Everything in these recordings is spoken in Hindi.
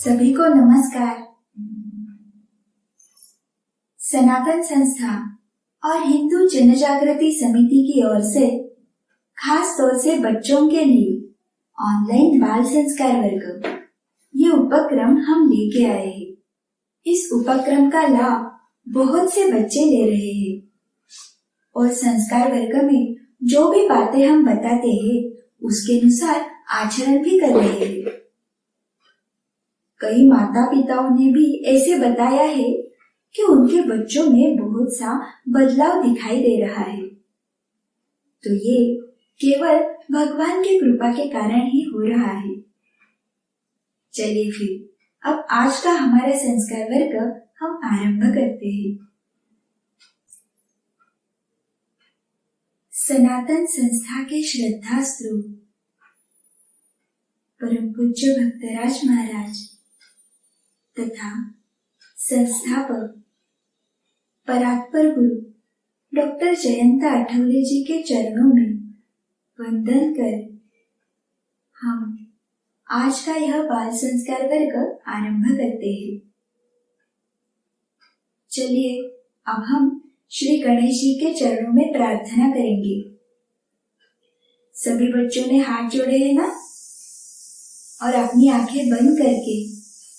सभी को नमस्कार। सनातन संस्था और हिंदू जनजागृति समिति की ओर से खास तौर से बच्चों के लिए ऑनलाइन बाल संस्कार वर्ग ये उपक्रम हम लेके आए हैं। इस उपक्रम का लाभ बहुत से बच्चे ले रहे हैं और संस्कार वर्ग में जो भी बातें हम बताते हैं उसके अनुसार आचरण भी कर रहे हैं। कई माता पिताओं ने भी ऐसे बताया है कि उनके बच्चों में बहुत सा बदलाव दिखाई दे रहा है, तो ये केवल भगवान की कृपा के कारण ही हो रहा है। चलिए फिर अब आज का हमारा संस्कार वर्ग हम आरंभ करते हैं। सनातन संस्था के श्रद्धा स्रोत परम पूज्य भक्तराज महाराज तथा संस्थापक परात्पर गुरु डॉक्टर जयंत आठवले जी के चरणों में वंदन कर हम आज का यह बाल संस्कार वर्ग आरंभ करते हैं। चलिए अब हम श्री गणेश जी के चरणों में प्रार्थना करेंगे। सभी बच्चों ने हाथ जोड़े हैं ना, और अपनी आंखें बंद करके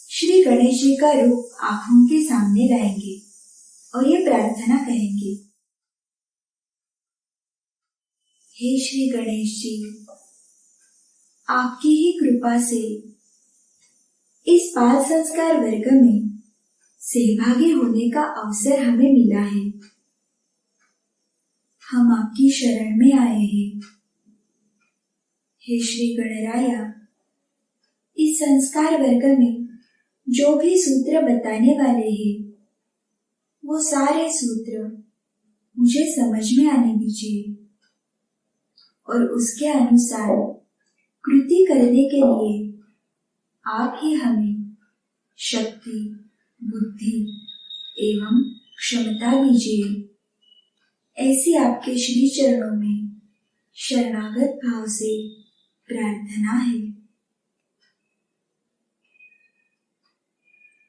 श्री गणेश जी का रूप आंखों के सामने लाएंगे और ये प्रार्थना कहेंगे। हे श्री गणेश जी, आपकी ही कृपा से इस बाल संस्कार वर्ग में सहभागी होने का अवसर हमें मिला है। हम आपकी शरण में आए हैं। हे श्री गणराया, इस संस्कार वर्ग में जो भी सूत्र बताने वाले हैं वो सारे सूत्र मुझे समझ में आने दीजिए और उसके अनुसार कृति करने के लिए आप ही हमें शक्ति, बुद्धि एवं क्षमता दीजिए। ऐसी आपके श्री चरणों में शरणागत भाव से प्रार्थना है।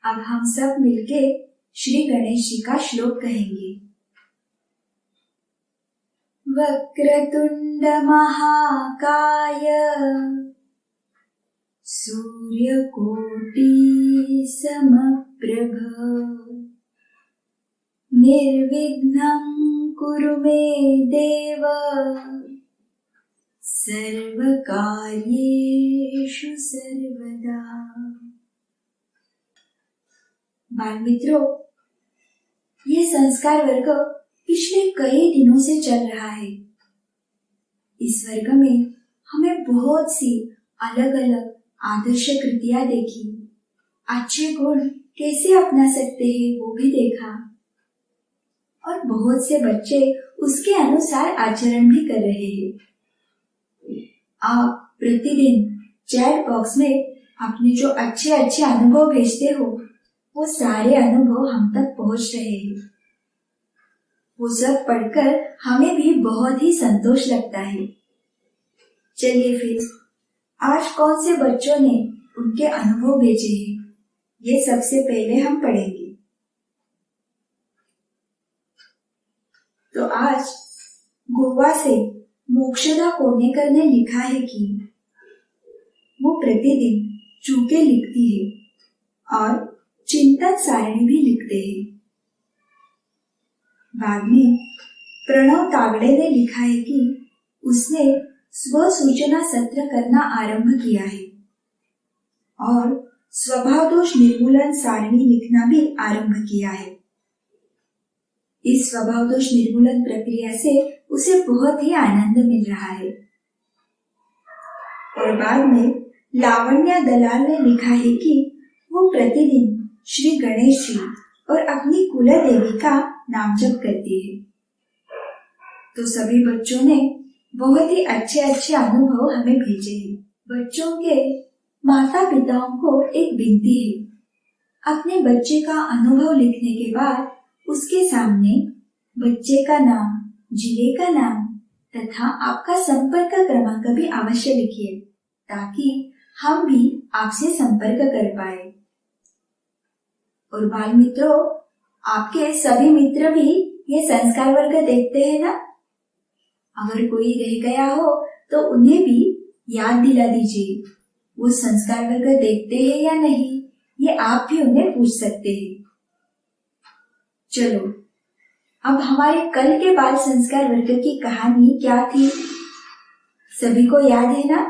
अब हम सब मिलके श्री गणेश जी का श्लोक कहेंगे। वक्रतुंड महाकाय सूर्यकोटि समप्रभ निर्विघ्नं कुरु मे देव सर्वकार्येषु सर्वदा। बाल मित्रों, ये संस्कार वर्ग पिछले कई दिनों से चल रहा है। इस वर्ग में हमें बहुत सी अलग अलग आदर्श कृतियां देखी, अच्छे गुण कैसे अपना सकते हैं वो भी देखा और बहुत से बच्चे उसके अनुसार आचरण भी कर रहे हैं। आप प्रतिदिन चैट बॉक्स में अपने जो अच्छे अच्छे अनुभव भेजते हो वो सारे अनुभव हम तक पहुंच रहे हैं। वो सब पढ़कर हमें भी बहुत ही संतोष लगता है। चलिए फिर आज कौन से बच्चों ने उनके अनुभव भेजे हैं ये सबसे पहले हम पढ़ेंगे। तो आज गोवा से मोक्षदा कोनेकर ने लिखा है कि वो प्रतिदिन चूके लिखती है और चिंतन सारणी भी लिखते हैं। बाद में प्रणव तागड़े ने लिखा है कि उसने स्व सूचना सत्र करना आरंभ किया है और स्वभाव दोष निर्मूलन सारणी लिखना भी आरंभ किया है। इस स्वभाव दोष निर्मूलन प्रक्रिया से उसे बहुत ही आनंद मिल रहा है। और बाद में लावण्या दलाल ने लिखा है कि वो प्रतिदिन श्री गणेश जी और अपनी कुल देवी का नाम जप करती है। तो सभी बच्चों ने बहुत ही अच्छे अच्छे अनुभव हमें भेजे हैं। बच्चों के माता पिताओं को एक विनती है, अपने बच्चे का अनुभव लिखने के बाद उसके सामने बच्चे का नाम, जिले का नाम तथा आपका संपर्क क्रमांक भी अवश्य लिखिए ताकि हम भी आपसे संपर्क कर पाए। और बाल मित्रों, आपके सभी मित्र भी ये संस्कार वर्ग देखते हैं ना? अगर कोई रह गया हो तो उन्हें भी याद दिला दीजिए। वो संस्कार वर्ग देखते हैं या नहीं, ये आप भी उन्हें पूछ सकते हैं। चलो, अब हमारे कल के बाल संस्कार वर्ग की कहानी क्या थी, सभी को याद है ना?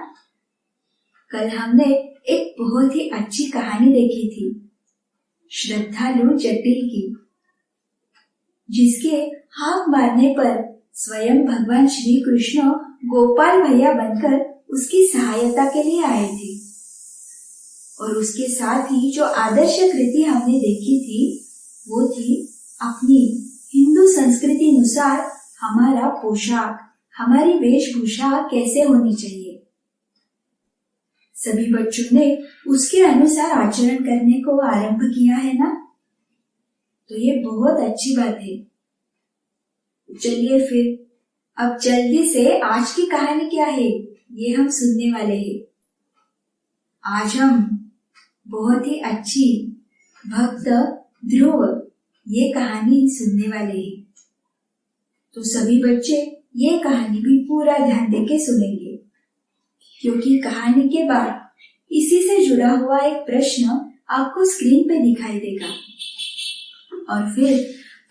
कल हमने एक बहुत ही अच्छी कहानी देखी थी, श्रद्धालु जटिल की, जिसके हाथ मारने पर स्वयं भगवान श्री कृष्ण गोपाल भैया बनकर उसकी सहायता के लिए आए थे। और उसके साथ ही जो आदर्श कृति हमने देखी थी वो थी अपनी हिंदू संस्कृति अनुसार हमारा पोशाक, हमारी वेशभूषा कैसे होनी चाहिए। सभी बच्चों ने उसके अनुसार आचरण करने को आरंभ किया है ना? तो ये बहुत अच्छी बात है। चलिए फिर अब जल्दी से आज की कहानी क्या है ये हम सुनने वाले हैं। आज हम बहुत ही अच्छी भक्त ध्रुव ये कहानी सुनने वाले हैं। तो सभी बच्चे ये कहानी भी पूरा ध्यान देके सुनेंगे, क्योंकि कहानी के बाद इसी से जुड़ा हुआ एक प्रश्न आपको स्क्रीन पे दिखाई देगा और फिर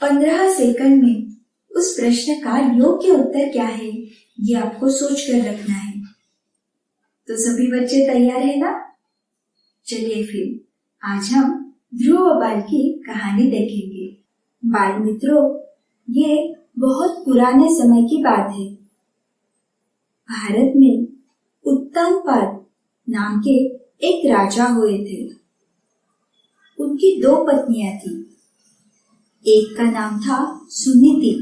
15 सेकंड में उस प्रश्न का योग्य उत्तर क्या है ये आपको सोच कर रखना है। तो सभी बच्चे तैयार है ना? चलिए फिर आज हम ध्रुव बाल की कहानी देखेंगे। बाल मित्रों, ये बहुत पुराने समय की बात है। भारत में उत्तानपाद नाम के एक राजा हुए थे। उनकी 2 पत्नियां थी। एक का नाम था सुनीति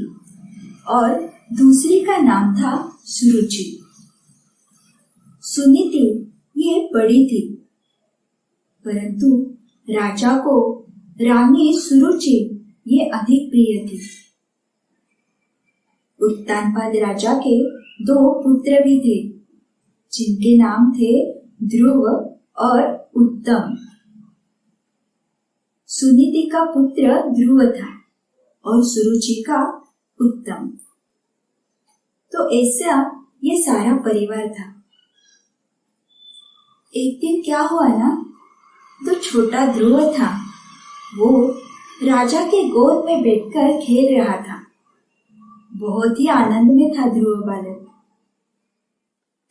और दूसरी का नाम था सुरुचि। सुनीति ये बड़ी थी, परंतु राजा को रानी सुरुचि ये अधिक प्रिय थी। उत्तानपाद राजा के 2 पुत्र भी थे, जिनके नाम थे ध्रुव और उत्तम। सुनीति का पुत्र ध्रुव था और सुरुचि का उत्तम। तो ऐसा ये सारा परिवार था। एक दिन क्या हुआ ना, तो छोटा ध्रुव था, वो राजा के गोद में बैठकर खेल रहा था। बहुत ही आनंद में था ध्रुव बालक।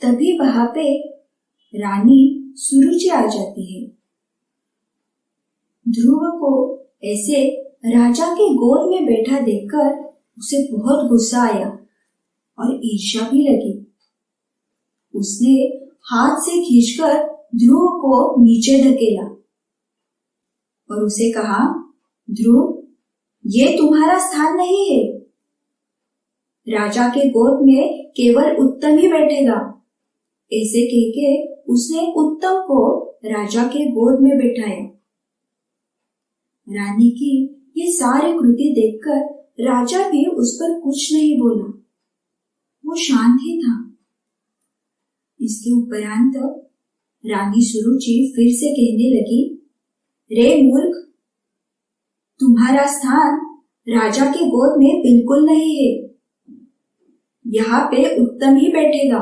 तभी वहां पे रानी सुरुचि आ जाती है। ध्रुव को ऐसे राजा के गोद में बैठा देखकर उसे बहुत गुस्सा आया और ईर्ष्या भी लगी। उसने हाथ से खींचकर ध्रुव को नीचे धकेला और उसे कहा, ध्रुव, ये तुम्हारा स्थान नहीं है। राजा के गोद में केवल उत्तम ही बैठेगा। ऐसे कहके उसने उत्तम को राजा के गोद में बैठाया। रानी की ये सारी कृति देखकर राजा भी उस पर कुछ नहीं बोला, वो शांत ही था। इसके उपरांत रानी सुरुचि फिर से कहने लगी, रे मूर्ख, तुम्हारा स्थान राजा के गोद में बिल्कुल नहीं है। यहाँ पे उत्तम ही बैठेगा।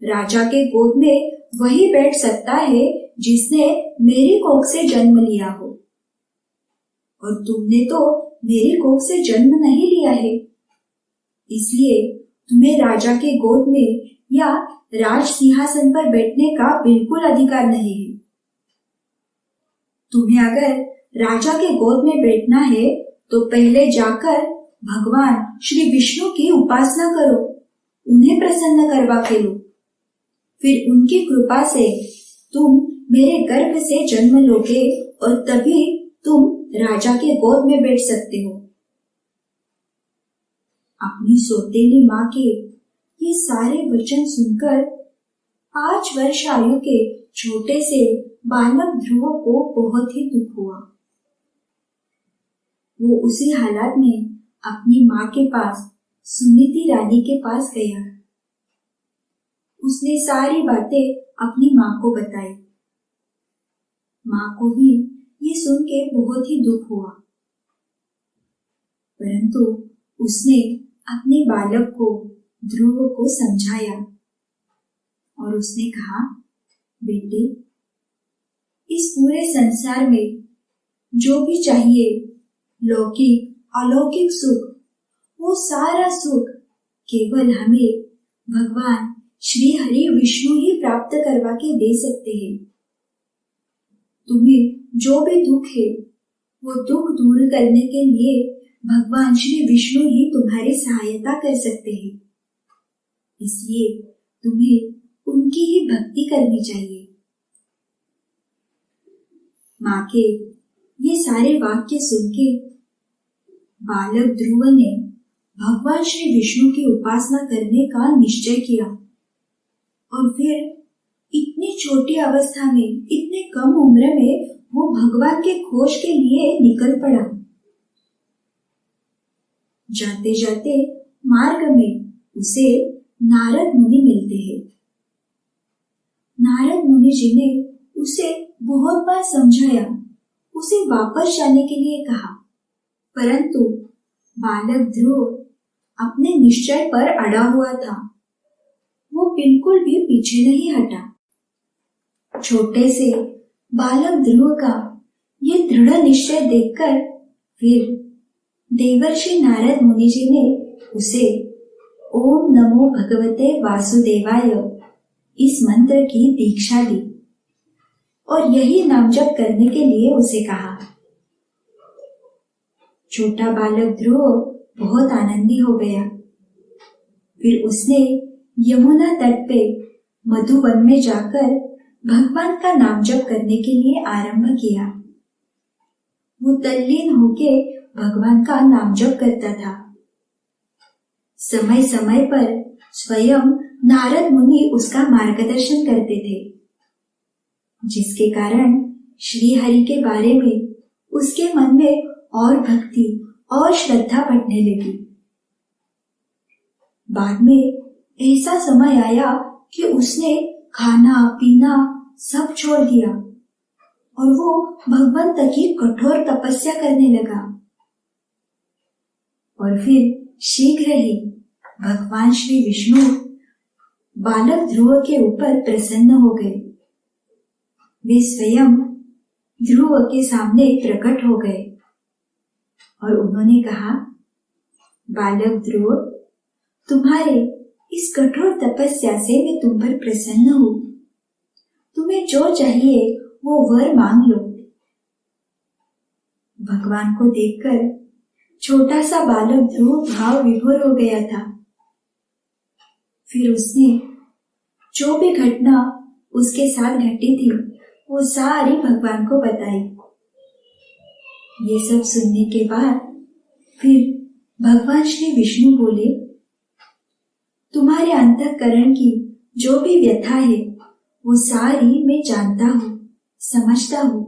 राजा के गोद में वही बैठ सकता है जिसने मेरी कोख से जन्म लिया हो, और तुमने तो मेरी कोख से जन्म नहीं लिया है, इसलिए तुम्हें राजा के गोद में या राज सिंहासन पर बैठने का बिल्कुल अधिकार नहीं है। तुम्हें अगर राजा के गोद में बैठना है तो पहले जाकर भगवान श्री विष्णु की उपासना करो, उन्हें प्रसन्न करवा के लो। फिर उनकी कृपा से तुम मेरे गर्भ से जन्म लोगे और तभी तुम राजा के गोद में बैठ सकते हो। अपनी सौतेली माँ के ये सारे वचन सुनकर 5 वर्ष आयु के छोटे से बालक ध्रुव को बहुत ही दुख हुआ। वो उसी हालात में अपनी माँ के पास सुनीति रानी के पास गया। उसने सारी बातें अपनी माँ को बताई। माँ को भी ये सुन के बहुत ही दुख हुआ, परंतु उसने अपने बालक को ध्रुव को समझाया और उसने कहा, बेटे, इस पूरे संसार में जो भी चाहिए, लौकिक अलौकिक सुख, वो सारा सुख केवल हमें भगवान श्री हरि विष्णु ही प्राप्त करवा के दे सकते हैं। तुम्हें जो भी दुख है, वो दुख दूर करने के लिए भगवान श्री विष्णु ही तुम्हारी सहायता कर सकते हैं। इसलिए तुम्हें उनकी ही भक्ति करनी चाहिए। माँ के ये सारे वाक्य सुन के बालक ध्रुव ने भगवान श्री विष्णु की उपासना करने का निश्चय किया और फिर इतनी छोटी अवस्था में, इतने कम उम्र में वो भगवान के खोज के लिए निकल पड़ा। जाते जाते मार्ग में उसे नारद मुनि मिलते हैं। नारद मुनि जी ने उसे बहुत बार समझाया, उसे वापस जाने के लिए कहा, परंतु बालक ध्रुव अपने निश्चय पर अड़ा हुआ था। वो बिल्कुल भी पीछे नहीं हटा। छोटे से बालक ध्रुव का ये दृढ़ निश्चय देखकर फिर देवर्षि नारद मुनि जी ने उसे ओम नमो भगवते वासुदेवाय इस मंत्र की दीक्षा दी और यही नाम जप करने के लिए उसे कहा। छोटा बालक ध्रुव बहुत आनंदी हो गया। फिर उसने यमुना तट पे मधुवन में जाकर भगवान का नाम जप करने के लिए आरंभ किया। वो तल्लीन होके भगवान का नाम जप करता था। समय समय पर स्वयं नारद मुनि उसका मार्गदर्शन करते थे, जिसके कारण श्री हरि के बारे में उसके मन में और भक्ति और श्रद्धा बढ़ने लगी। बाद में ऐसा समय आया कि उसने खाना पीना सब छोड़ दिया और वो भगवान तक की कठोर तपस्या करने लगा। और फिर शीघ्र ही भगवान श्री विष्णु बालक ध्रुव के ऊपर प्रसन्न हो गए। वे स्वयं ध्रुव के सामने प्रकट हो गए और उन्होंने कहा, बालक ध्रुव, तुम्हारे इस कठोर तपस्या से मैं तुम पर प्रसन्न हूँ। तुम्हें जो चाहिए वो वर मांग लो। भगवान को देखकर छोटा सा बालक ध्रुव भाव विभोर हो गया था। फिर उसने जो भी घटना उसके साथ घटी थी वो सारी भगवान को बताई। ये सब सुनने के बाद फिर भगवान श्री विष्णु बोले, तुम्हारे अंतःकरण की जो भी व्यथा है वो सारी मैं जानता हूँ, समझता हूँ।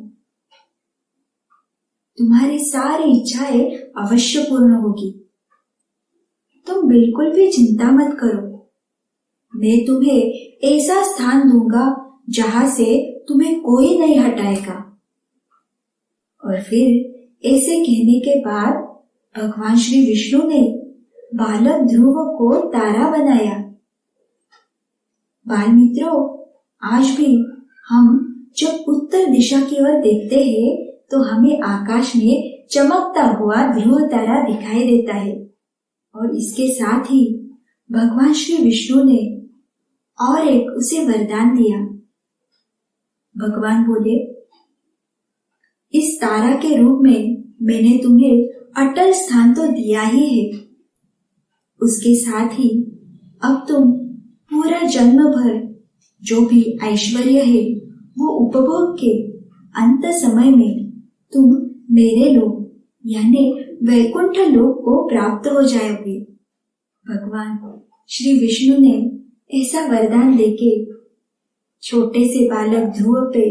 तुम्हारी सारी इच्छाएं अवश्य पूर्ण होगी। तुम बिल्कुल भी चिंता मत करो। मैं तुम्हें ऐसा स्थान दूंगा जहां से तुम्हें कोई नहीं हटाएगा। और फिर ऐसे कहने के बाद भगवान श्री विष्णु ने बालक ध्रुव को तारा बनाया। बाल मित्रों, आज भी हम जब उत्तर दिशा की ओर देखते हैं तो हमें आकाश में चमकता हुआ ध्रुव तारा दिखाई देता है। और इसके साथ ही भगवान श्री विष्णु ने और एक उसे वरदान दिया। भगवान बोले, इस तारा के रूप में मैंने तुम्हें अटल स्थान तो दिया ही है, उसके साथ ही अब तुम पूरा जन्म भर जो भी ऐश्वर्य है वो उपभोग के अंत समय में तुम मेरे लोक यानी वैकुंठ लोक को प्राप्त हो जाओगे। भगवान श्री विष्णु ने ऐसा वरदान देके छोटे से बालक ध्रुव पे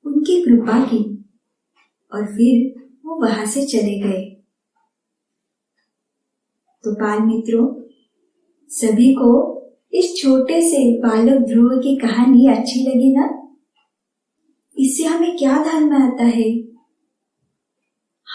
उनकी कृपा की और फिर वो वहां से चले गए। तो बाल मित्रों, सभी को इस छोटे से बालक ध्रुव की कहानी अच्छी लगी ना? इससे हमें क्या ध्यान में आता है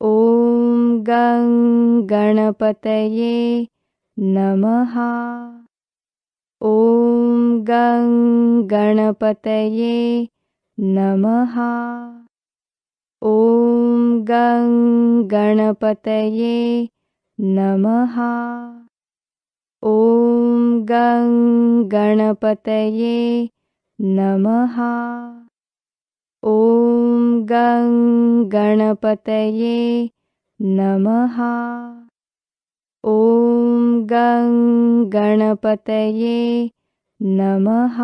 ॐ गं गणपतये नमः। ॐ गं गणपतये नमः। ॐ गं गणपतये नमः। ॐ गं गणपतये नमः। ॐ गं गणपतये नमः। ॐ गं गणपतये नमः।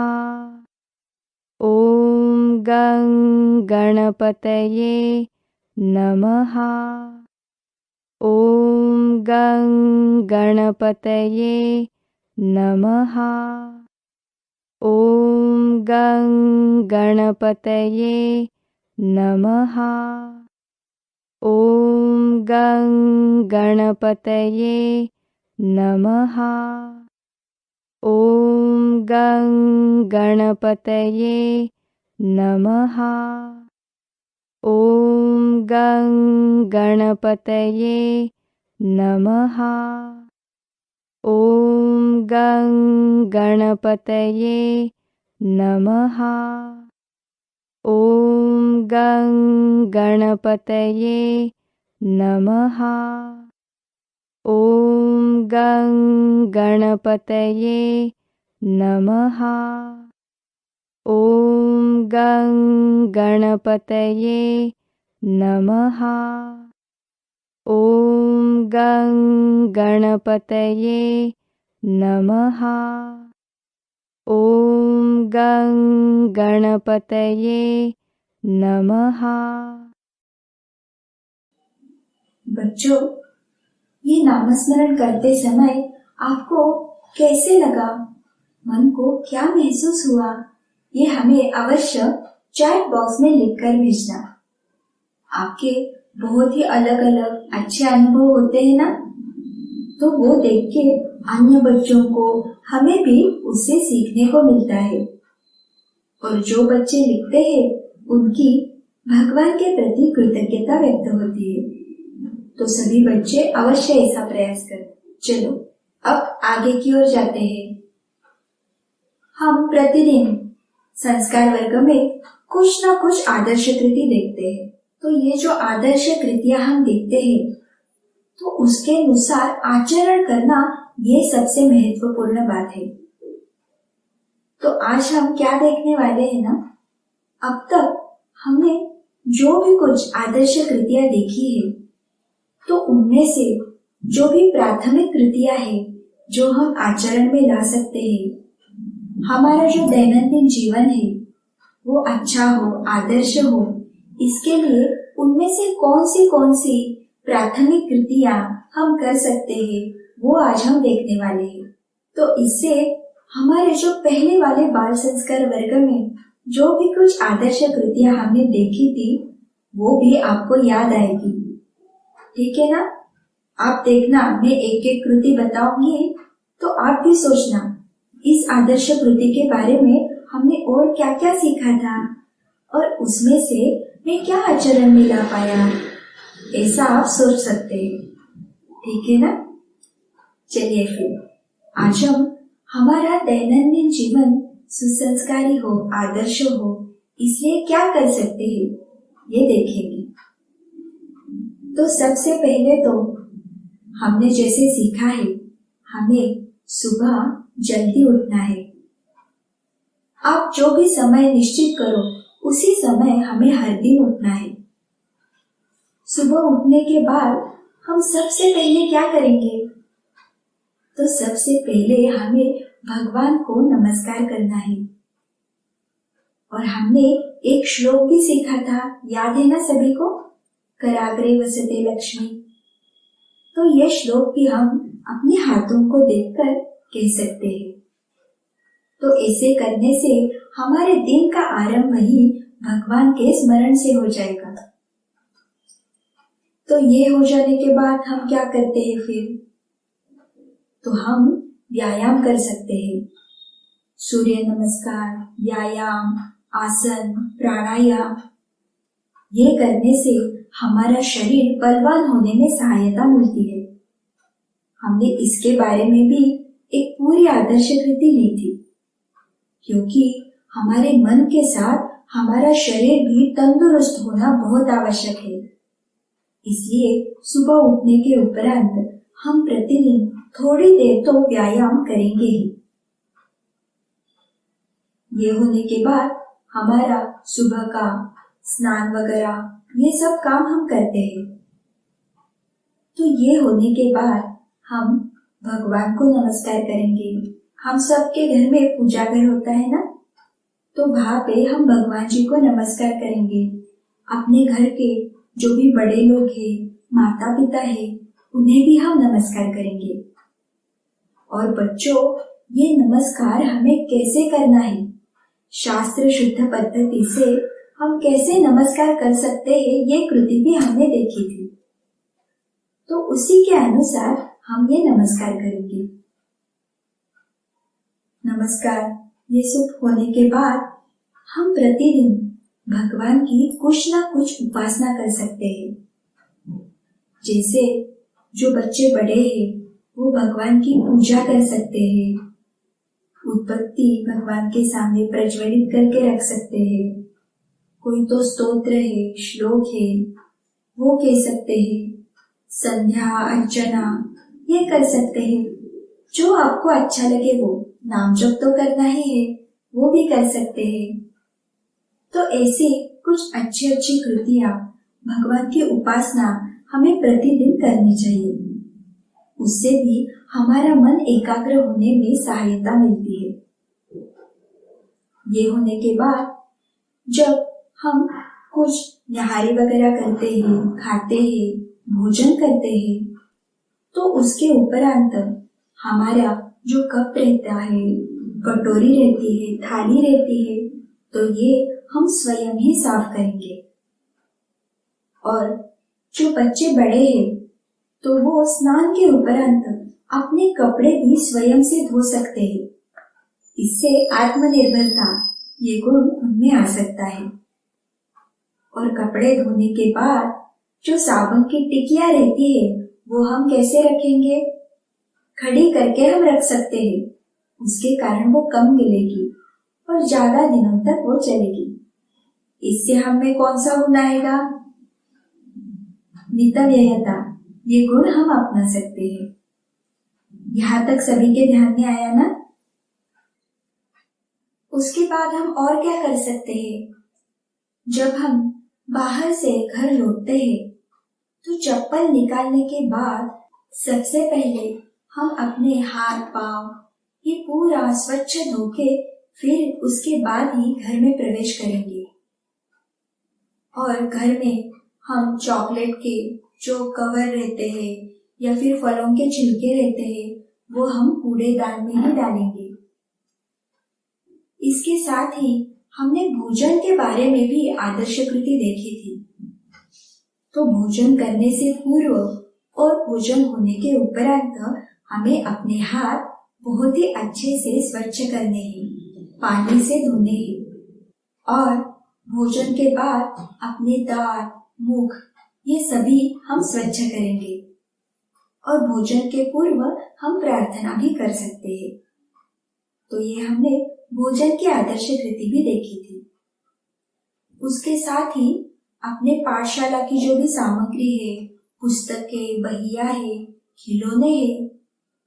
ॐ गं गणपतये नमः। ॐ गं गणपतये नमः। ॐ गं गणपतये नमः। ॐ गं गणपतये नमः। ॐ गं गणपतये नमः। ॐ गं गणपतये नमः। ॐ गं गणपतये नमः। ॐ गं गणपतये नमः। ॐ गं गणपतये नमः। ॐ गं गणपतये नमः। ॐ गं गणपतये नमः। ॐ गं गणपतये नमः। बच्चों, ये नामस्मरण करते समय आपको कैसे लगा? मन को क्या महसूस हुआ? ये हमें अवश्य चैट बॉक्स में लिखकर भेजना। आपके बहुत ही अलग अलग अच्छे अनुभव होते हैं ना, तो वो देख के अन्य बच्चों को हमें भी उससे सीखने को मिलता है। और जो बच्चे लिखते हैं उनकी भगवान के प्रति कृतज्ञता व्यक्त होती है। तो सभी बच्चे अवश्य ऐसा प्रयास करें। चलो अब आगे की ओर जाते हैं। हम प्रतिदिन संस्कार वर्ग में कुछ ना कुछ आदर्श कृति देखते हैं। तो ये जो आदर्श कृतियां हम देखते हैं, तो उसके अनुसार आचरण करना ये सबसे महत्वपूर्ण बात है। तो आज हम क्या देखने वाले हैं ना, अब तक हमने जो भी कुछ आदर्श कृतियां देखी है, तो उनमें से जो भी प्राथमिक कृतियां है जो हम आचरण में ला सकते हैं, हमारा जो दैनंदिन जीवन है वो अच्छा हो, आदर्श हो, इसके लिए उनमें से कौन सी प्राथमिक कृतियां हम कर सकते हैं, वो आज हम देखने वाले हैं। तो इससे हमारे जो पहले वाले बाल संस्कार वर्ग में जो भी कुछ आदर्श कृतियां हमने देखी थी, वो भी आपको याद आएगी। ठीक है ना? आप देखना, मैं एक एक कृति बताऊंगी, तो आप भी सोचना इस आदर्श कृति के बारे में हमने और क्या क्या सीखा था और उसमें से मैं क्या आचरण में ला पाया, ऐसा आप सोच सकते हैं। ठीक है ना? चलिए फिर आज हम हमारा दैनंदिन जीवन सुसंस्कारी हो, आदर्श हो, इसलिए क्या कर सकते हैं ये देखेंगे। तो सबसे पहले तो हमने जैसे सीखा है, हमें सुबह जल्दी उठना है। आप जो भी समय निश्चित करो उसी समय हमें हर दिन उठना है। सुबह उठने के बाद हम सबसे पहले क्या करेंगे? तो सबसे पहले हमें भगवान को नमस्कार करना है। और हमने एक श्लोक भी सीखा था, याद है ना सभी को? कराग्रे वसते लक्ष्मी। तो ये श्लोक भी हम अपने हाथों को देखकर कह सकते हैं। तो ऐसे करने से हमारे दिन का आरंभ ही भगवान के स्मरण से हो जाएगा। तो ये हो जाने के बाद हम क्या करते हैं फिर? तो हम व्यायाम कर सकते हैं। सूर्य नमस्कार, व्यायाम, आसन, प्राणायाम, ये करने से हमारा शरीर बलवान होने में सहायता मिलती है। हमने इसके बारे में भी एक पूरी आदर्श कृति ली थी, क्योंकि हमारे मन के साथ हमारा शरीर भी तंदुरुस्त होना बहुत आवश्यक है। इसलिए सुबह उठने के उपरांत हम प्रतिदिन थोड़ी देर तो व्यायाम करेंगे ही। ये होने के बाद हमारा सुबह का स्नान वगैरह ये सब काम हम करते हैं। तो ये होने के बाद हम भगवान को नमस्कार करेंगे। हम सबके घर में पूजा घर होता है ना, तो वहां पे हम भगवान जी को नमस्कार करेंगे। अपने घर के जो भी बड़े लोग हैं, माता पिता है, उन्हें भी हम नमस्कार करेंगे। और बच्चों, ये नमस्कार हमें कैसे करना है, शास्त्र शुद्ध पद्धति से हम कैसे नमस्कार कर सकते हैं, ये कृति भी हमने देखी थी। तो उसी के अनुसार हम ये नमस्कार करेंगे। नमस्कार ये सब होने के बाद हम प्रतिदिन भगवान की कुछ ना कुछ उपासना कर सकते हैं। जैसे जो बच्चे बड़े हैं वो भगवान की पूजा कर सकते हैं, उत्पत्ति भगवान के सामने प्रज्वलित करके रख सकते हैं। कोई तो स्तोत्र है, श्लोक है, वो कह सकते हैं। संध्या अर्चना ये कर सकते हैं। जो आपको अच्छा लगे वो नाम जप तो करना ही है, वो भी कर सकते हैं। तो ऐसी कुछ अच्छी अच्छी कृतियां, भगवान की उपासना हमें प्रतिदिन करनी चाहिए। उससे भी हमारा मन एकाग्र होने में सहायता मिलती है। ये होने के बाद जब हम कुछ निहारी वगैरह करते हैं, खाते हैं, भोजन करते हैं, तो उसके उपरांत हमारा जो कप रहता है, कटोरी रहती है, थाली रहती है, तो ये हम स्वयं ही साफ करेंगे। और जो बच्चे बड़े हैं तो वो स्नान के उपरांत अपने कपड़े भी स्वयं से धो सकते हैं। इससे आत्मनिर्भरता ये गुण उनमें आ सकता है। और कपड़े धोने के बाद जो साबुन की टिकिया रहती है वो हम कैसे रखेंगे? खड़ी करके हम रख सकते हैं। उसके कारण वो कम गिलेगी और ज्यादा दिनों तक वो चलेगी। इससे हमें कौन सा गुण आएगा? मितव्ययता, ये गुण हम अपना सकते हैं। यहाँ तक सभी के ध्यान में आया ना? उसके बाद हम और क्या कर सकते हैं? जब हम बाहर से घर लौटते हैं तो चप्पल निकालने के बाद सबसे पहले हम अपने हाथ पांव ये पूरा स्वच्छ धोके फिर उसके बाद ही घर में प्रवेश करेंगे। और घर में हम चॉकलेट के जो कवर रहते हैं या फिर फलों के छिलके रहते हैं वो हम कूड़ेदान में ही डालेंगे। इसके साथ ही हमने भोजन के बारे में भी आदर्श कृति देखी थी। तो भोजन करने से पूर्व और भोजन होने के उपरांत हमें अपने हाथ बहुत ही अच्छे से स्वच्छ करने हैं, पानी से धोने हैं। और भोजन के बाद अपने दांत, मुख ये सभी हम स्वच्छ करेंगे। और भोजन के पूर्व हम प्रार्थना भी कर सकते हैं। तो ये हमने भोजन की आदर्श कृति भी देखी थी। उसके साथ ही अपने पाठशाला की जो भी सामग्री है, पुस्तकें, बहिया है, खिलौने हैं,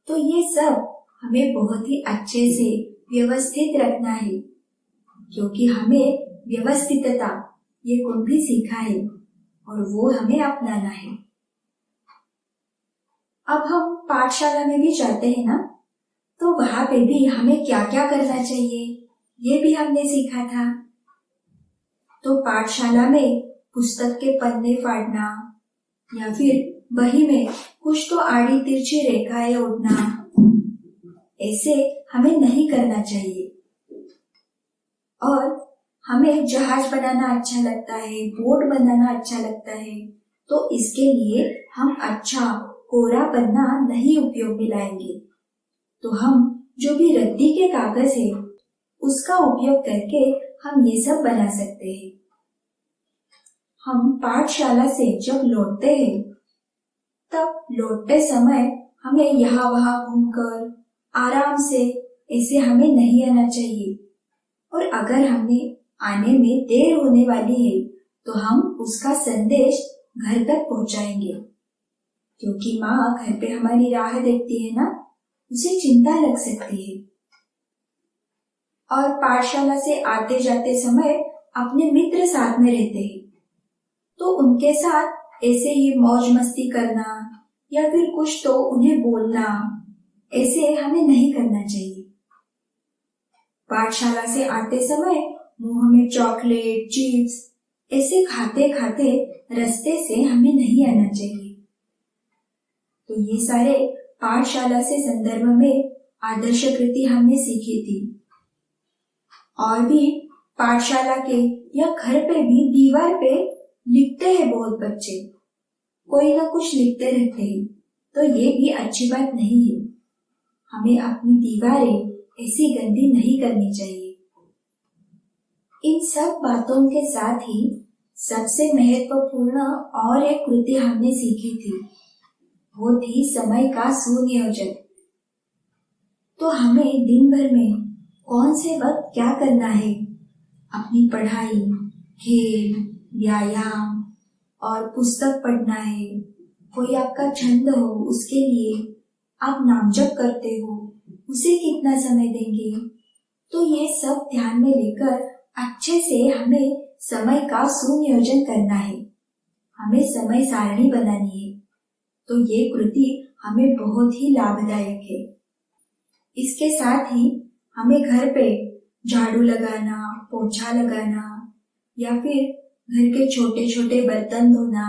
तो ये सब हमें बहुत ही अच्छे से व्यवस्थित रखना है, क्योंकि हमें व्यवस्थितता ये गुण भी सीखा है और वो हमें अपनाना है। अब हम पाठशाला में भी जाते हैं ना, तो वहां पे भी हमें क्या क्या करना चाहिए ये भी हमने सीखा था। तो पाठशाला में पुस्तक के पन्ने फाड़ना या फिर बही में कुछ तो आड़ी तिरछी रेखाएं उड़ना, ऐसे हमें नहीं करना चाहिए। और हमें जहाज बनाना अच्छा लगता है, बोट बनाना अच्छा लगता है, तो इसके लिए हम अच्छा कोरा पन्ना नहीं उपयोग में लाएंगे। तो हम जो भी रद्दी के कागज है उसका उपयोग करके हम ये सब बना सकते हैं। हम पाठशाला से जब लौटते हैं तब लौटते समय हमें यहाँ वहाँ घूमकर आराम से ऐसे हमें नहीं आना चाहिए। और अगर हमें आने में देर होने वाली है तो हम उसका संदेश घर तक पहुंचाएंगे, क्योंकि माँ घर पे हमारी राह देखती है ना, उसे चिंता लग सकती है। और पाठशाला से आते जाते समय अपने मित्र साथ में रहते हैं तो उनके साथ ऐसे ही मौज मस्ती करना या फिर कुछ तो उन्हें बोलना, ऐसे हमें नहीं करना चाहिए। पाठशाला से आते समय मुंह में चॉकलेट, चिप्स ऐसे खाते खाते रास्ते से हमें नहीं आना चाहिए। तो ये सारे पाठशाला से संदर्भ में आदर्श कृति हमने सीखी थी। और भी पाठशाला के या घर पे भी दीवार पे लिखते हैं बहुत बच्चे, कोई ना कुछ लिखते रहते हैं, तो ये भी अच्छी बात नहीं है। हमें अपनी दीवारें ऐसी गंदी नहीं करनी चाहिए। इन सब बातों के साथ ही सबसे महत्वपूर्ण और एक कृति हमने सीखी थी, वो थी समय का सुनियोजन। तो हमें दिन भर में कौन से वक्त क्या करना है, अपनी पढ़ाई, खेल, व्यायाम और पुस्तक पढ़ना है, कोई आपका छंद हो उसके लिए आप नाम जप करते हो, उसे कितना समय देंगे, तो ये सब ध्यान में लेकर अच्छे से हमें समय का सुनियोजन करना है। हमें समय सारणी बनानी है। तो ये कृति हमें बहुत ही लाभदायक है। इसके साथ ही हमें घर पे झाड़ू लगाना, पोछा लगाना या फिर घर के छोटे छोटे बर्तन धोना,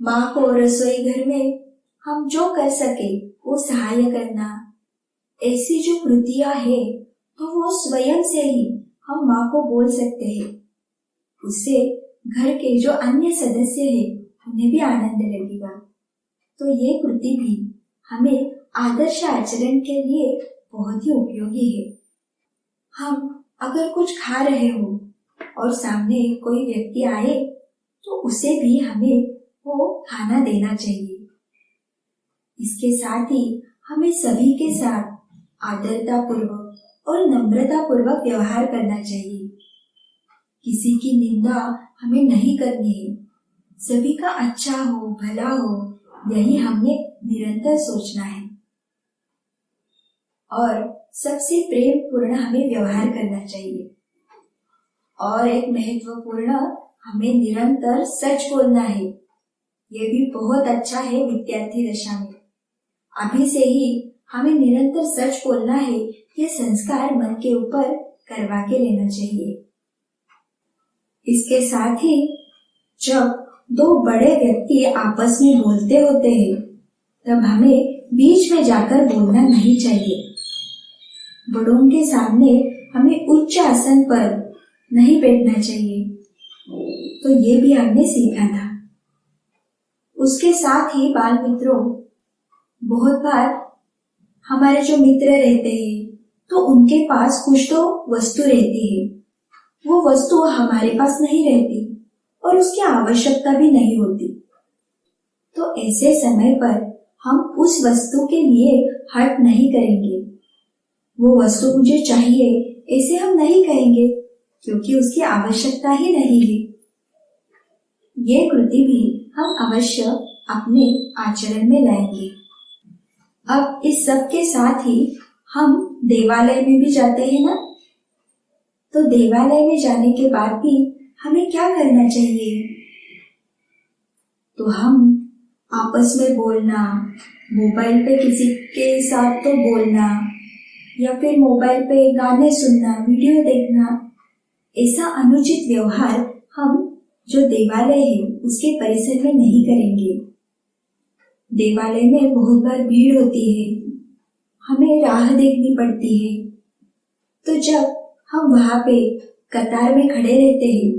माँ को रसोई घर में हम जो कर सके वो सहाय करना, ऐसी जो कृतियां है तो वो स्वयं से ही हम माँ को बोल सकते हैं। उससे घर के जो अन्य सदस्य हैं उन्हें भी आनंद लगेगा। तो ये कृति भी हमें आदर्श आचरण के लिए बहुत ही उपयोगी है। हम अगर कुछ खा रहे हो और सामने कोई व्यक्ति आए तो उसे भी हमें वो खाना देना चाहिए। इसके साथ ही हमें सभी के साथ आदरता पूर्वक और नम्रता पूर्वक व्यवहार करना चाहिए। किसी की निंदा हमें नहीं करनी है। सभी का अच्छा हो, भला हो, यही हमने निरंतर सोचना है। और सबसे प्रेम पूर्ण हमें व्यवहार करना चाहिए। और एक महत्वपूर्ण, हमें निरंतर सच बोलना है। यह भी बहुत अच्छा है विद्यार्थी दशा में। अभी से ही हमें निरंतर सच बोलना है। ये संस्कार मन के ऊपर करवा के लेना चाहिए। इसके साथ ही जब दो बड़े व्यक्ति आपस में बोलते होते हैं तब हमें बीच में जाकर बोलना नहीं चाहिए। बड़ों के सामने हमें उच्च आसन पर नहीं बैठना चाहिए। तो ये भी हमने सीखा था। उसके साथ ही बाल मित्रों, बहुत बार हमारे जो मित्र रहते हैं तो उनके पास कुछ तो वस्तु रहती है, वो वस्तु हमारे पास नहीं रहती और उसकी आवश्यकता भी नहीं होती। तो ऐसे समय पर हम उस वस्तु के लिए हट नहीं करेंगे। वो वस्तु मुझे चाहिए ऐसे हम नहीं कहेंगे, क्योंकि उसकी आवश्यकता ही नहीं है। ये कृति भी हम अवश्य अपने आचरण में लाएंगे। अब इस सब के साथ ही हम देवालय में भी जाते हैं ना, तो देवालय में जाने के बाद भी हमें क्या करना चाहिए? तो हम आपस में बोलना, मोबाइल पे किसी के साथ तो बोलना या फिर मोबाइल पे गाने सुनना, वीडियो देखना, ऐसा अनुचित व्यवहार हम जो देवालय है उसके परिसर में नहीं करेंगे। देवालय में बहुत बार भीड़ होती है, हमें राह देखनी पड़ती है। तो जब हम वहां पे कतार में खड़े रहते हैं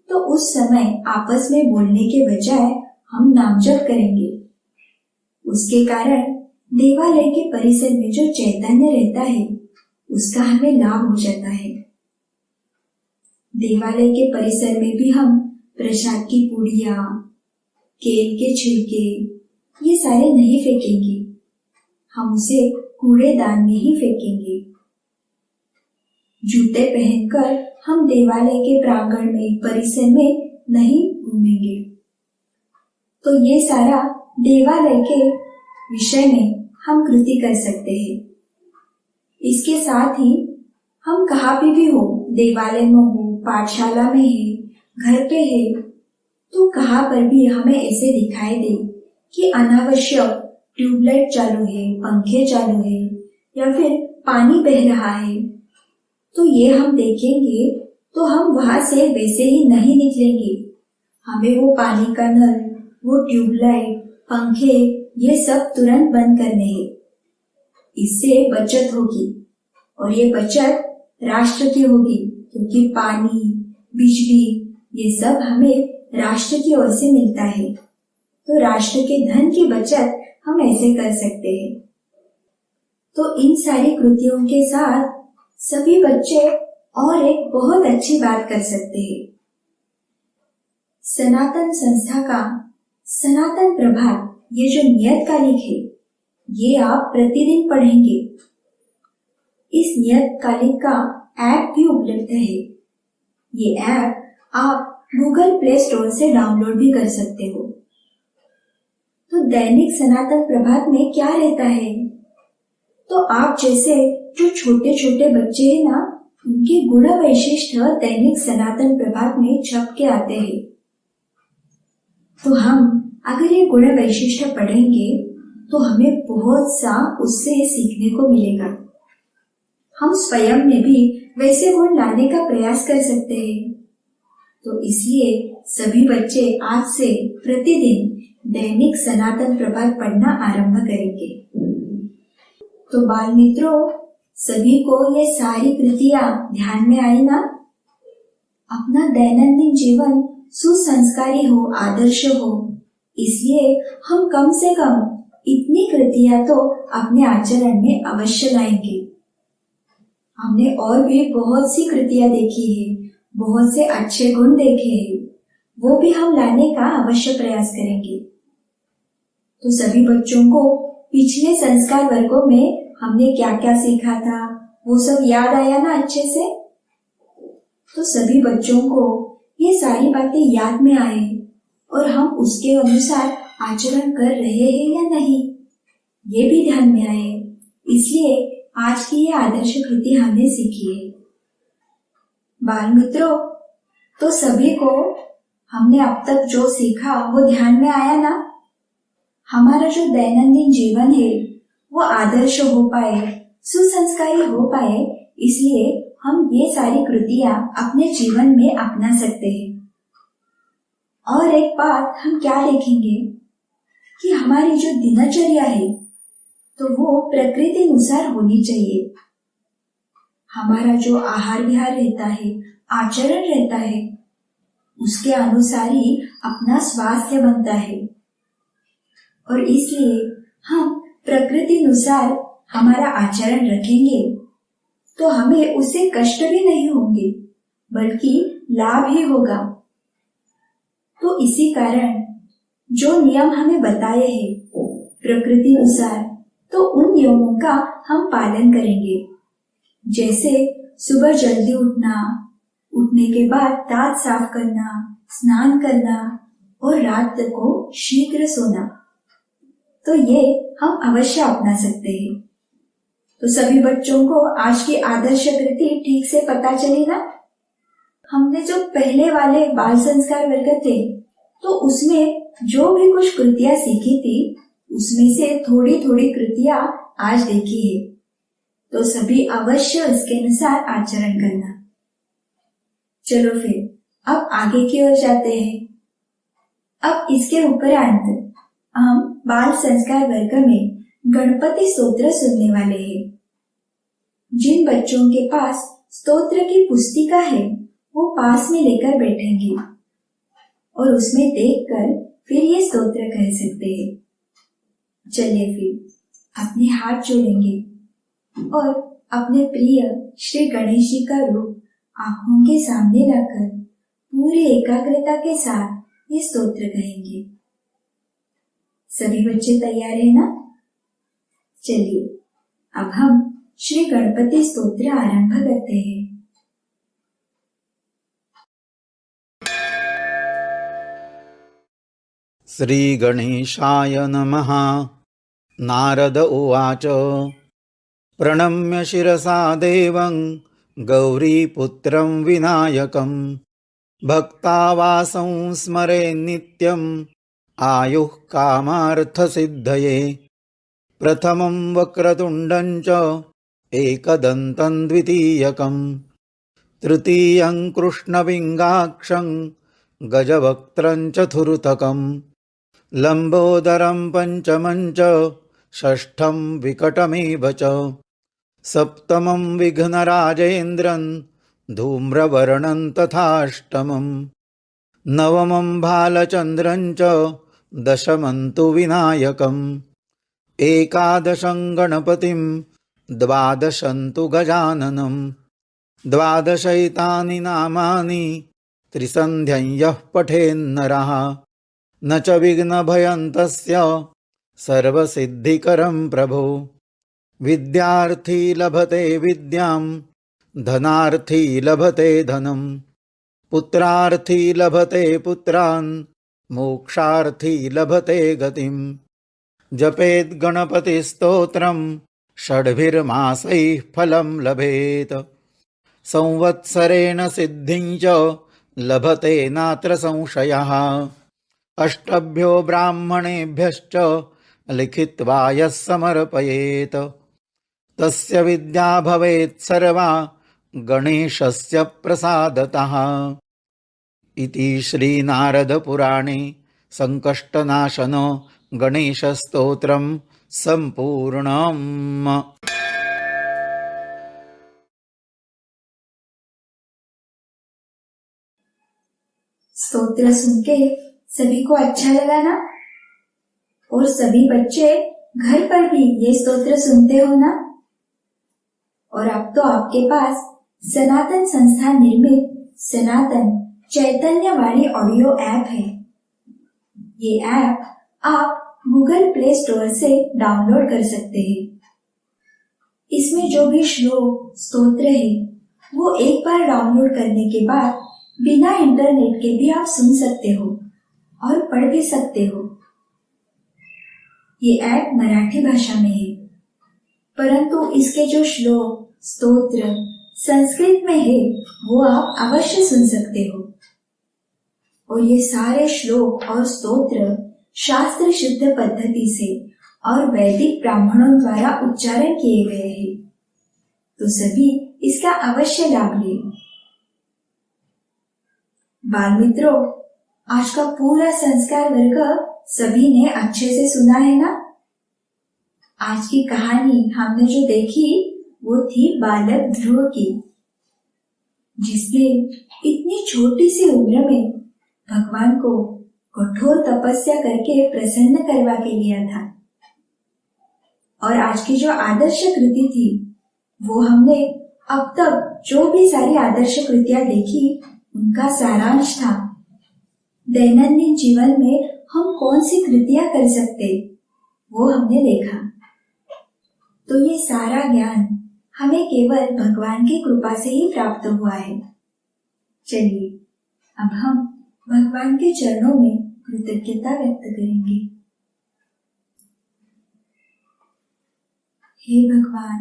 तो उस समय आपस में बोलने के बजाय हम नामजप करेंगे। उसके कारण देवालय के परिसर में जो चैतन्य रहता है उसका हमें लाभ हो जाता है। देवालय के परिसर में भी हम प्रसाद की पुड़िया, केल के छिलके ये सारे नहीं फेंकेंगे। हम उसे कूड़ेदान में ही फेंकेंगे। जूते पहनकर हम देवालय के प्रांगण में, परिसर में नहीं घूमेंगे। तो ये सारा देवालय के विषय में हम कृति कर सकते हैं। इसके साथ ही हम कहाँ भी हो, देवालय में हो, पाठशाला में है, घर पे है, तो कहाँ पर भी हमें ऐसे दिखाई दे कि अनावश्यक ट्यूबलाइट चालू है, पंखे चालू है या फिर पानी बह रहा है, तो ये हम देखेंगे तो हम वहां से वैसे ही नहीं निकलेंगे। हमें वो पानी का नल, वो ट्यूबलाइट, पंखे ये सब तुरंत बंद करने हैं। इससे बचत होगी और ये बचत राष्ट्र की होगी, क्योंकि पानी, बिजली ये सब हमें राष्ट्र की ओर से मिलता है। तो राष्ट्र के धन की बचत हम ऐसे कर सकते हैं। तो इन सारी कृतियों के साथ सभी बच्चे और एक बहुत अच्छी बात कर सकते हैं। सनातन संस्था का सनातन प्रभात ये जो नियतकालिक है, ये आप प्रतिदिन पढ़ेंगे। इस नियतकालिक का ऐप भी उपलब्ध है। ये ऐप आप गूगल प्ले स्टोर से डाउनलोड भी कर सकते हो। तो दैनिक सनातन प्रभात में क्या रहता है? तो आप जैसे जो छोटे छोटे बच्चे हैं ना, उनके गुण वैशिष्ट दैनिक सनातन प्रभात में छप के आते हैं। तो हम अगर ये गुण वैशिष्ट पढ़ेंगे तो हमें बहुत सा उससे सीखने को मिलेगा। हम स्वयं में भी वैसे गुण लाने का प्रयास कर सकते हैं। तो इसलिए सभी बच्चे आज से प्रतिदिन दैनिक सनातन प्रभात पढ़ना आरंभ करेंगे। तो बाल मित्रों, सभी को ये सारी कृतियां ध्यान में आई ना? अपना दैनंदिन जीवन सुसंस्कारी हो, आदर्श हो, इसलिए हम कम से कम इतनी कृतियां तो अपने आचरण में अवश्य लाएंगे। हमने और भी बहुत सी कृतियां देखी है, बहुत से अच्छे गुण देखे हैं, वो भी हम लाने का अवश्य प्रयास करेंगे। तो सभी बच्चों को पिछले संस्कार वर्गों में हमने क्या क्या सीखा था, वो सब याद आया ना अच्छे से? तो सभी बच्चों को ये सारी बातें याद में आए और हम उसके अनुसार आचरण कर रहे हैं या नहीं, ये भी ध्यान में आए। इसलिए आज की ये आदर्श कृति हमने सीखी है। बाल मित्रों, तो सभी को हमने अब तक जो सीखा वो ध्यान में आया ना? हमारा जो दैनंदिन जीवन है वो आदर्श हो पाए, सुसंस्कारी हो पाए, इसलिए हम ये सारी कृतियां अपने जीवन में अपना सकते हैं। और एक बात हम क्या देखेंगे कि हमारी जो दिनचर्या है तो वो प्रकृति अनुसार होनी चाहिए। हमारा जो आहार विहार रहता है, आचरण रहता है, उसके अनुसार ही अपना स्वास्थ्य बनता है। और इसलिए हम प्रकृति अनुसार हमारा आचरण रखेंगे तो हमें उससे कष्ट भी नहीं होंगे, बल्कि लाभ ही होगा। तो इसी कारण जो नियम हमें बताए हैं प्रकृति अनुसार, तो उन नियमों का हम पालन करेंगे। जैसे सुबह जल्दी उठना, उठने के बाद दांत साफ करना, स्नान करना और रात को शीघ्र सोना, तो ये हम अवश्य अपना सकते हैं। तो सभी बच्चों को आज की आदर्श कृति ठीक से पता चली ना? हमने जो पहले वाले बाल संस्कार वर्ग थे तो उसमें जो भी कुछ कृतियां सीखी थी उसमें से थोड़ी थोड़ी कृतियां आज देखी है। तो सभी अवश्य इसके अनुसार आचरण करना। चलो फिर अब आगे की ओर जाते हैं। अब इसके उपरांत हम बाल संस्कार वर्ग में गणपति स्तोत्र सुनने वाले हैं। जिन बच्चों के पास स्तोत्र की पुस्तिका है वो पास में लेकर बैठेंगे और उसमें देखकर फिर ये स्तोत्र कह सकते हैं। चलिए फिर अपने हाथ जोड़ेंगे और अपने प्रिय श्री गणेश जी का रूप आंखों के सामने लाकर पूरी एकाग्रता के साथ ये स्तोत्र कहेंगे। सभी बच्चे तैयार हैं ना? चलिए अब हम श्री गणपति स्तोत्र आरंभ करते हैं। श्री गणेशाय नमः। नारद उवाच प्रणम्य शिरसा देवं गौरीपुत्रं विनायकं भक्तावासं स्मरे नित्यं आयुः कामार्थसिद्धये। प्रथमं वक्रतुण्डं च एकदन्तं द्वितीयकं तृतीयं कृष्णविङ्गाक्षं गजवक्त्रं चतुर्थकं लम्बोदरं पञ्चमं च षष्ठं विकटमेव च सप्तमं विघ्नराजेन्द्रं धूम्रवर्णं तथाष्टमं नवमं भालचन्द्रं च दशमं तु विनायकम् एकादशं गणपतिं द्वादशं तु गजाननं द्वादशैतानि नामानि त्रिसन्ध्यं यः पठेन्नरः न च विघ्नभयं तस्य सर्वसिद्धिकरं प्रभो। विद्यार्थी लभते विद्यां धनार्थी लभते धनं पुत्रार्थी लभते पुत्रान् मोक्षार्थी लभते गतिं। जपेत् गणपतिस्तोत्रं षड्भिर्मासैः फलं लभेत संवत्सरेण सिद्धिं च लभते नात्र संशयः। अष्टभ्यो ब्राह्मणेभ्यश्च लिखित्वा यः समर्पयेत् तस्य विद्या भवेत् सर्वा गणेशस्य प्रसादतः। इति श्रीनारदपुराणे संकष्टनाशन गणेशस्तोत्रं सम्पूर्णम्। स्तोत्र सुन के सभी को अच्छा लगा ना? और सभी बच्चे घर पर भी ये स्तोत्र सुनते हो ना? और अब तो आपके पास सनातन संस्थान निर्मित सनातन चैतन्य वाणी ऑडियो ऐप है। ये ऐप आप गूगल प्ले स्टोर से डाउनलोड कर सकते हैं। इसमें जो भी श्लोक स्तोत्र है वो एक बार डाउनलोड करने के बाद बिना इंटरनेट के भी आप सुन सकते हो और पढ़ भी सकते हो। ये ऐप मराठी भाषा में है, परंतु इसके जो श्लोक स्तोत्र संस्कृत में है वो आप अवश्य सुन सकते हो। और ये सारे श्लोक और स्तोत्र शास्त्र शुद्ध पद्धति से और वैदिक ब्राह्मणों द्वारा उच्चारण किए गए हैं, तो सभी इसका अवश्य लाभ लें। बाल मित्रों, आज का पूरा संस्कार वर्ग सभी ने अच्छे से सुना है ना? आज की कहानी हमने जो देखी वो थी बालक ध्रुव की, जिसने इतनी छोटी सी उम्र में भगवान को कठोर तपस्या करके प्रसन्न करवा के लिया था। और आज की जो आदर्श कृति थी वो हमने अब तक जो भी सारी आदर्श कृतियां देखी उनका सारांश था। दैनंदिन जीवन में हम कौन सी कृतियां कर सकते वो हमने देखा। तो ये सारा ज्ञान हमें केवल भगवान की कृपा से ही प्राप्त हुआ है। चलिए अब हम भगवान के चरणों में कृतज्ञता व्यक्त करेंगे। हे भगवान,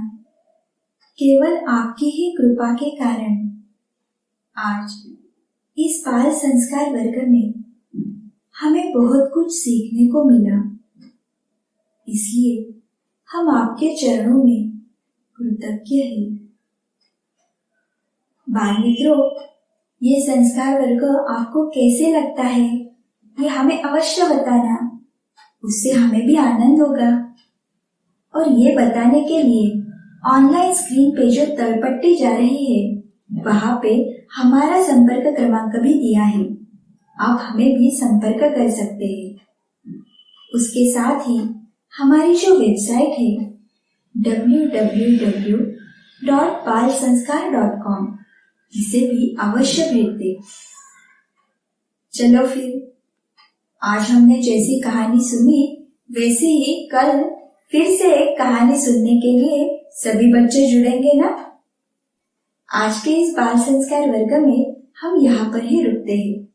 केवल आपकी ही कृपा के कारण आज इस बाल संस्कार वर्ग में हमें बहुत कुछ सीखने को मिला, इसलिए हम आपके चरणों में कृतज्ञ हैं। बाल मित्रों, ये संस्कार वर्ग आपको कैसे लगता है ये हमें अवश्य बताना, उससे हमें भी आनंद होगा। और ये बताने के लिए ऑनलाइन स्क्रीन पे जो तलपट्टी जा रही है वहां पे हमारा संपर्क क्रमांक भी दिया है, आप हमें भी संपर्क कर सकते हैं। उसके साथ ही हमारी जो वेबसाइट है www.balsanskar.com इसे भी अवश्य भेज दें। चलो फिर, आज हमने जैसी कहानी सुनी वैसे ही कल फिर से एक कहानी सुनने के लिए सभी बच्चे जुड़ेंगे ना। आज के इस बाल संस्कार वर्ग में हम यहाँ पर ही रुकते हैं।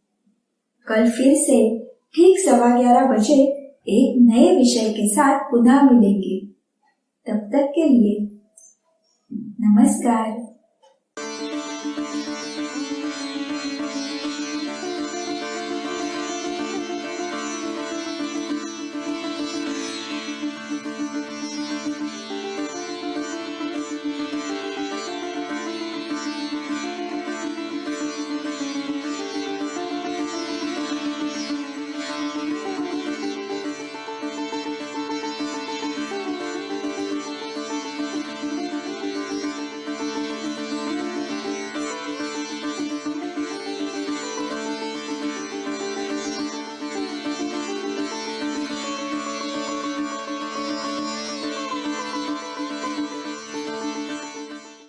कल फिर से ठीक 11:15 बजे एक नए विषय के साथ पुनः मिलेंगे। तब तक के लिए नमस्कार।